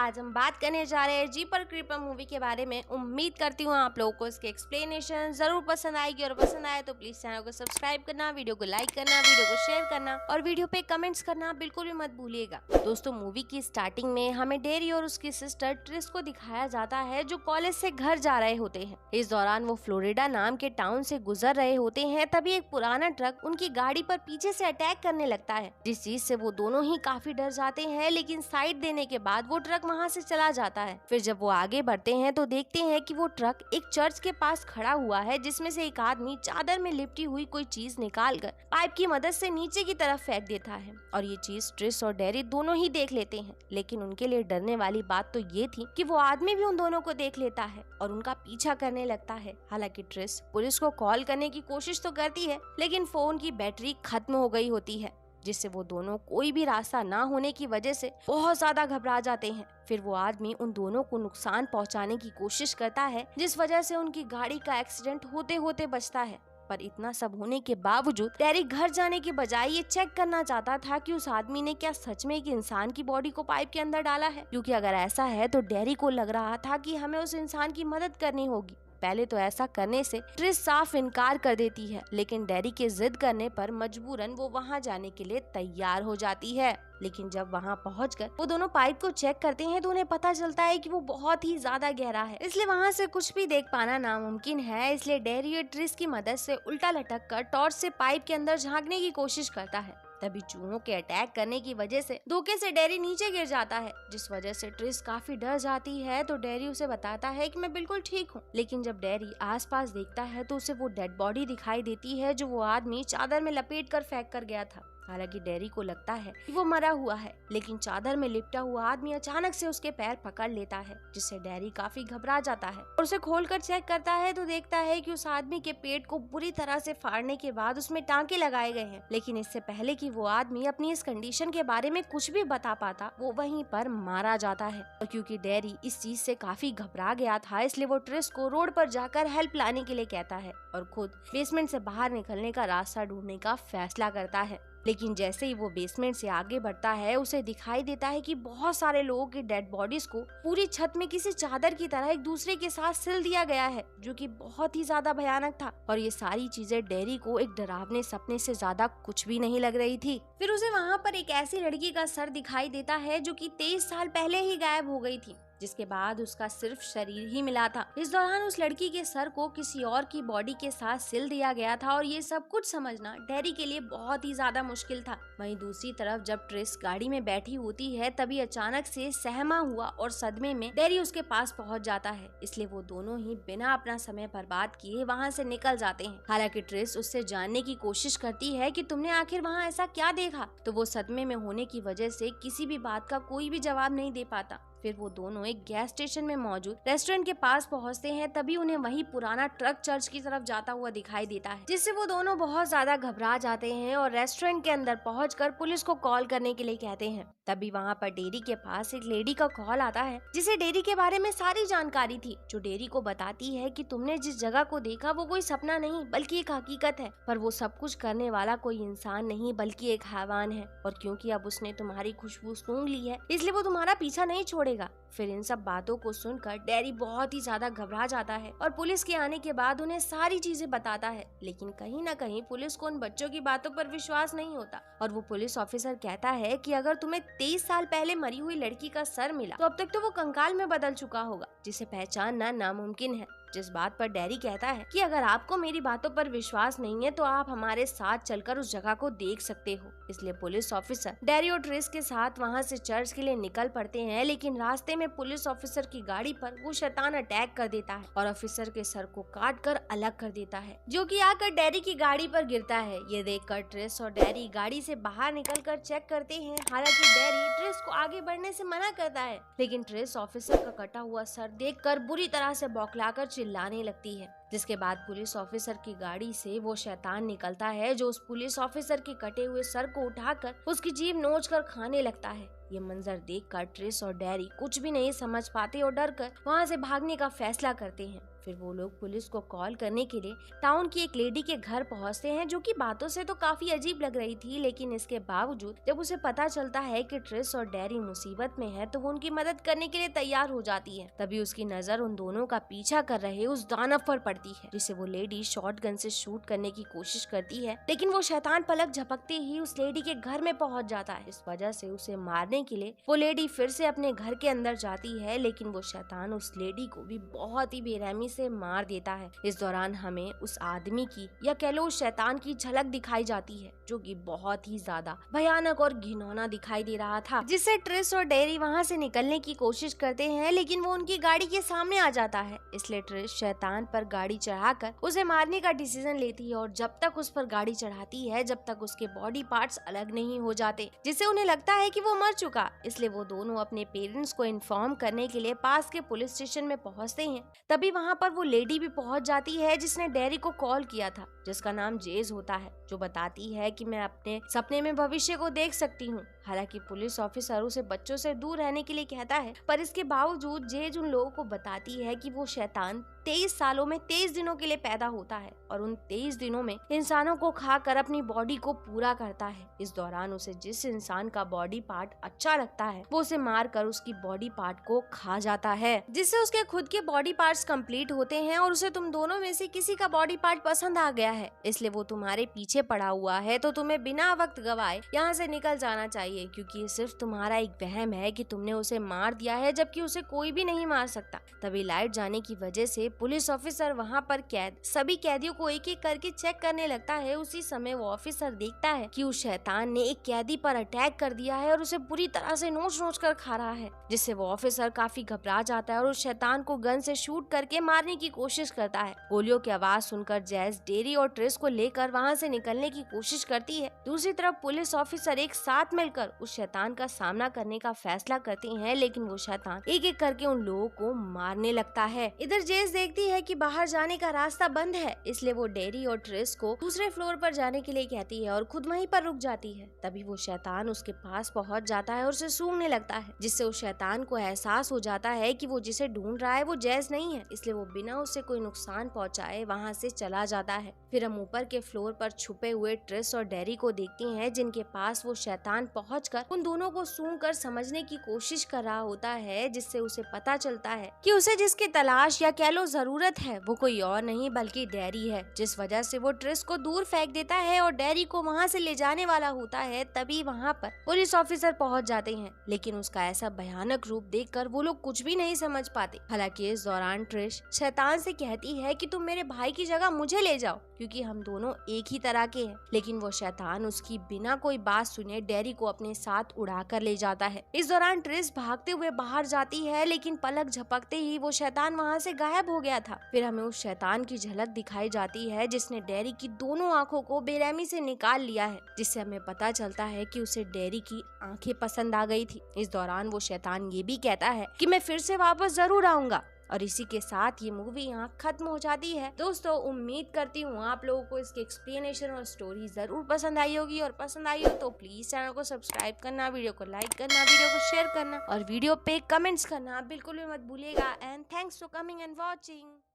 आज हम बात करने जा रहे हैं जीपर क्रीपर मूवी के बारे में। उम्मीद करती हूँ आप लोगों को इसके एक्सप्लेनेशन जरूर पसंद आएगी और पसंद आए तो प्लीज चैनल को सब्सक्राइब करना, वीडियो को लाइक करना, वीडियो को शेयर करना और वीडियो पे कमेंट्स करना बिल्कुल भी मत भूलिएगा। दोस्तों, मूवी की स्टार्टिंग में हमें डेरी और उसकी सिस्टर ट्रिस को दिखाया जाता है जो कॉलेज से घर जा रहे होते हैं। इस दौरान वो फ्लोरिडा नाम के टाउन से गुजर रहे होते हैं, तभी एक पुराना ट्रक उनकी गाड़ी पर पीछे से अटैक करने लगता है, जिस चीज से वो दोनों ही काफी डर जाते हैं। लेकिन साइड देने के बाद वो ट्रक वहाँ से चला जाता है। फिर जब वो आगे बढ़ते हैं तो देखते हैं कि वो ट्रक एक चर्च के पास खड़ा हुआ है, जिसमें से एक आदमी चादर में लिपटी हुई कोई चीज निकालकर पाइप की मदद से नीचे की तरफ फेंक देता है और ये चीज ट्रिस और डेरी दोनों ही देख लेते हैं। लेकिन उनके लिए डरने वाली बात तो ये थी कि वो आदमी भी उन दोनों को देख लेता है और उनका पीछा करने लगता है। हालांकि ट्रिस पुलिस को कॉल करने की कोशिश तो करती है, लेकिन फोन की बैटरी खत्म हो गई होती है, जिससे वो दोनों कोई भी रास्ता ना होने की वजह से बहुत ज्यादा घबरा जाते हैं। फिर वो आदमी उन दोनों को नुकसान पहुंचाने की कोशिश करता है, जिस वजह से उनकी गाड़ी का एक्सीडेंट होते होते बचता है। पर इतना सब होने के बावजूद डेरी घर जाने के बजाय ये चेक करना चाहता था कि उस आदमी ने क्या सच में एक इंसान की बॉडी को पाइप के अंदर डाला है, क्योंकि अगर ऐसा है तो डेरी को लग रहा था कि हमें उस इंसान की मदद करनी होगी। पहले तो ऐसा करने से ट्रिस साफ इनकार कर देती है, लेकिन डेरी के जिद करने पर मजबूरन वो वहाँ जाने के लिए तैयार हो जाती है। लेकिन जब वहाँ पहुंचकर वो दोनों पाइप को चेक करते हैं तो उन्हें पता चलता है कि वो बहुत ही ज्यादा गहरा है, इसलिए वहाँ से कुछ भी देख पाना नामुमकिन है। इसलिए डेरी और ट्रिस की मदद से उल्टा लटक कर टॉर्च से पाइप के अंदर झांकने की कोशिश करता है। तभी चूहों के अटैक करने की वजह से धोखे से डेरी नीचे गिर जाता है, जिस वजह से ट्रिस काफी डर जाती है। तो डेरी उसे बताता है कि मैं बिल्कुल ठीक हूँ। लेकिन जब डेरी आसपास देखता है तो उसे वो डेड बॉडी दिखाई देती है जो वो आदमी चादर में लपेट कर फेंक कर गया था। हालांकि डेरी को लगता है कि वो मरा हुआ है, लेकिन चादर में लिपटा हुआ आदमी अचानक से उसके पैर पकड़ लेता है, जिससे डेरी काफी घबरा जाता है और उसे खोलकर चेक करता है तो देखता है कि उस आदमी के पेट को बुरी तरह से फाड़ने के बाद उसमें टांके लगाए गए हैं। लेकिन इससे पहले कि वो आदमी अपनी इस कंडीशन के बारे में कुछ भी बता पाता, वो वहीं पर मारा जाता है। और क्योंकि डेरी इस चीज से काफी घबरा गया था, इसलिए वो ट्रिस को रोड पर जाकर हेल्प लाने के लिए कहता है और खुद बेसमेंट से बाहर निकलने का रास्ता ढूंढने का फैसला करता है। लेकिन जैसे ही वो बेसमेंट से आगे बढ़ता है, उसे दिखाई देता है कि बहुत सारे लोगों की डेड बॉडीज को पूरी छत में किसी चादर की तरह एक दूसरे के साथ सिल दिया गया है, जो कि बहुत ही ज्यादा भयानक था। और ये सारी चीजें डेरी को एक डरावने सपने से ज्यादा कुछ भी नहीं लग रही थी। फिर उसे वहाँ पर एक ऐसी लड़की का सर दिखाई देता है जो कि 23 साल पहले ही गायब हो गई थी, जिसके बाद उसका सिर्फ शरीर ही मिला था। इस दौरान उस लड़की के सर को किसी और की बॉडी के साथ सिल दिया गया था और ये सब कुछ समझना डेरी के लिए बहुत ही ज्यादा मुश्किल था। वहीं दूसरी तरफ जब ट्रिस गाड़ी में बैठी होती है, तभी अचानक से सहमा हुआ और सदमे में डेरी उसके पास पहुंच जाता है, इसलिए वो दोनों ही बिना अपना समय बर्बाद किए वहाँ से निकल जाते हैं। हालांकि ट्रिस उससे जानने की कोशिश करती है कि तुमने आखिर वहाँ ऐसा क्या देखा, तो वो सदमे में होने की वजह से किसी भी बात का कोई भी जवाब नहीं दे पाता। फिर वो दोनों एक गैस स्टेशन में मौजूद रेस्टोरेंट के पास पहुंचते हैं, तभी उन्हें वही पुराना ट्रक चर्च की तरफ जाता हुआ दिखाई देता है, जिससे वो दोनों बहुत ज्यादा घबरा जाते हैं और रेस्टोरेंट के अंदर पहुंचकर पुलिस को कॉल करने के लिए कहते हैं। तभी वहाँ पर डेरी के पास एक लेडी का कॉल आता है, जिसे डेरी के बारे में सारी जानकारी थी, जो डेरी को बताती है कि तुमने जिस जगह को देखा वो कोई सपना नहीं बल्कि एक हकीकत है, पर वो सब कुछ करने वाला कोई इंसान नहीं बल्कि एक हैवान है, और क्योंकि अब उसने तुम्हारी खुशबू सूंघ ली है इसलिए वो तुम्हारा पीछा नहीं छोड़ेगा। फिर इन सब बातों को सुनकर डेरी बहुत ही ज्यादा घबरा जाता है और पुलिस के आने के बाद उन्हें सारी चीजें बताता है। लेकिन कहीं ना कहीं पुलिस को उन बच्चों की बातों पर विश्वास नहीं होता और वो पुलिस ऑफिसर कहता है कि अगर तुम्हें 23 साल पहले मरी हुई लड़की का सर मिला तो अब तक तो वो कंकाल में बदल चुका होगा, जिसे पहचानना नामुमकिन है। जिस बात पर डेरी कहता है कि अगर आपको मेरी बातों पर विश्वास नहीं है तो आप हमारे साथ चलकर उस जगह को देख सकते हो। इसलिए पुलिस ऑफिसर डेरी और ट्रिस के साथ वहाँ से चर्च के लिए निकल पड़ते हैं। लेकिन रास्ते में पुलिस ऑफिसर की गाड़ी पर वो शैतान अटैक कर देता है और ऑफिसर के सर को काट कर अलग कर देता है, जो कि आकर डेरी की गाड़ी पर गिरता है। ये देखकर ट्रिस और डेरी गाड़ी से बाहर निकल कर चेक करते हैं। हालांकि डेरी ट्रिस को आगे बढ़ने से मना करता है, लेकिन ट्रिस ऑफिसर का कटा हुआ सर देखकर बुरी तरह से बौखलाकर चिल्लाने लगती है। जिसके बाद पुलिस ऑफिसर की गाड़ी से वो शैतान निकलता है जो उस पुलिस ऑफिसर के कटे हुए सर को उठाकर उसकी जीभ नोचकर खाने लगता है। ये मंजर देखकर ट्रिस और डैरी कुछ भी नहीं समझ पाते और डर कर वहाँ से भागने का फैसला करते हैं। फिर वो लोग पुलिस को कॉल करने के लिए टाउन की एक लेडी के घर पहुंचते हैं, जो कि बातों से तो काफी अजीब लग रही थी, लेकिन इसके बावजूद जब उसे पता चलता है कि ट्रिस और डैरी मुसीबत में है तो वो उनकी मदद करने के लिए तैयार हो जाती है। तभी उसकी नजर उन दोनों का पीछा कर रहे उस दानव पर पड़ती है, जिसे वो लेडी शॉटगन से शूट करने की कोशिश करती है, लेकिन वो शैतान पलक झपकते ही उस लेडी के घर में पहुंच जाता है। इस वजह से उसे मारने के लिए वो लेडी फिर से अपने घर के अंदर जाती है, लेकिन वो शैतान उस लेडी को भी बहुत ही बेरहमी से मार देता है। इस दौरान हमें उस आदमी की या कह लो उस शैतान की झलक दिखाई जाती है, जो कि बहुत ही ज्यादा भयानक और घिनौना दिखाई दे रहा था, जिससे ट्रिस और डेरी वहां से निकलने की कोशिश करते हैं, लेकिन वो उनकी गाड़ी के सामने आ जाता है। इसलिए ट्रिस शैतान पर गाड़ी चढ़ाकर उसे मारने का डिसीजन लेती है और जब तक उस पर गाड़ी चढ़ाती है जब तक उसके बॉडी पार्ट्स अलग नहीं हो जाते, जिससे उन्हें लगता है कि वो मर चुका। इसलिए वो दोनों अपने पेरेंट्स को इन्फॉर्म करने के लिए पास के पुलिस स्टेशन में पहुंचते हैं। तभी वहां पर वो लेडी भी पहुंच जाती है जिसने डैरी को कॉल किया था, जिसका नाम जेज होता है, जो बताती है कि मैं अपने सपने में भविष्य को देख सकती हूँ। हालांकि पुलिस ऑफिसर उसे बच्चों से दूर रहने के लिए कहता है, पर इसके बावजूद जेज उन लोगों को बताती है कि वो शैतान 23 सालों में 23 दिनों के लिए पैदा होता है और उन 23 दिनों में इंसानों को खाकर अपनी बॉडी को पूरा करता है। इस दौरान उसे जिस इंसान का बॉडी पार्ट अच्छा लगता है वो उसे मारकर उसकी बॉडी पार्ट को खा जाता है, जिससे उसके खुद के बॉडी पार्ट्स कंप्लीट होते हैं और उसे तुम दोनों में से किसी का बॉडी पार्ट पसंद आ गया है, इसलिए वो तुम्हारे पीछे पड़ा हुआ है। तो तुम्हें बिना वक्त गवाए यहाँ से निकल जाना चाहिए, क्योंकि ये सिर्फ तुम्हारा एक वहम है कि तुमने उसे मार दिया है, जबकि उसे कोई भी नहीं मार सकता। तभी लाइट जाने की वजह से पुलिस ऑफिसर वहाँ पर कैद सभी कैदियों को एक एक करके चेक करने लगता है। उसी समय वो ऑफिसर देखता है कि उस शैतान ने एक कैदी पर अटैक कर दिया है और उसे बुरी तरह से नोच नोच कर खा रहा है, जिससे वो ऑफिसर काफी घबरा जाता है और उस शैतान को गन से शूट करके मारने की कोशिश करता है। गोलियों की आवाज सुनकर जैस डेरी और ट्रिस को लेकर वहाँ से निकलने की कोशिश करती है। दूसरी तरफ पुलिस ऑफिसर एक साथ मिलकर उस शैतान का सामना करने का फैसला करते हैं, लेकिन वो शैतान एक एक करके उन लोगों को मारने लगता है। इधर जेस देखती है कि बाहर जाने का रास्ता बंद है, इसलिए वो डेरी और ट्रिस को दूसरे फ्लोर पर जाने के लिए कहती है और खुद वहीं पर रुक जाती है। तभी वो शैतान उसके पास पहुंच जाता है और उसे सूंघने लगता है, जिससे उस शैतान को एहसास हो जाता है कि वो जिसे ढूंढ रहा है वो जेस नहीं है, इसलिए वो बिना उसे कोई नुकसान पहुंचाए वहां से चला जाता है। फिर हम ऊपर के फ्लोर पर छुपे हुए ट्रिस और डेरी को देखते हैं, जिनके पास वो शैतान पहुंचकर उन दोनों को सूंघकर समझने की कोशिश कर रहा होता है, जिससे उसे पता चलता है कि उसे जिसकी तलाश या कह लो जरूरत है वो कोई और नहीं बल्कि डेरी है, जिस वजह से वो ट्रिस को दूर फेंक देता है और डेरी को वहाँ से ले जाने वाला होता है। तभी वहाँ पर पुलिस ऑफिसर पहुँच जाते हैं, लेकिन उसका ऐसा भयानक रूप देखकर वो लोग कुछ भी नहीं समझ पाते। हालांकि इस दौरान ट्रिश शैतान से कहती है कि तुम मेरे भाई की जगह मुझे ले जाओ, क्योंकि हम दोनों एक ही तरह के हैं, लेकिन वो शैतान उसकी बिना कोई बात सुने डेरी को अपने साथ उड़ा कर ले जाता है। इस दौरान ट्रिस भागते हुए बाहर जाती है, लेकिन पलक झपकते ही वो शैतान वहाँ से गायब हो गया था। फिर हमें उस शैतान की झलक दिखाई जाती है जिसने डेरी की दोनों आंखों को बेरहमी से निकाल लिया है, जिससे हमें पता चलता है कि उसे डेरी की आंखें पसंद आ गई थी। इस दौरान वो शैतान ये भी कहता है कि मैं फिर से वापस जरूर आऊंगा। और इसी के साथ ये मूवी यहाँ खत्म हो जाती है। दोस्तों उम्मीद करती हूँ आप लोगों को इसकी एक्सप्लेनेशन और स्टोरी जरूर पसंद आई होगी, और पसंद आई हो तो प्लीज चैनल को सब्सक्राइब करना, वीडियो को लाइक करना, वीडियो को शेयर करना और वीडियो पे कमेंट्स करना बिल्कुल भी मत भूलिएगा। And thanks for coming and watching.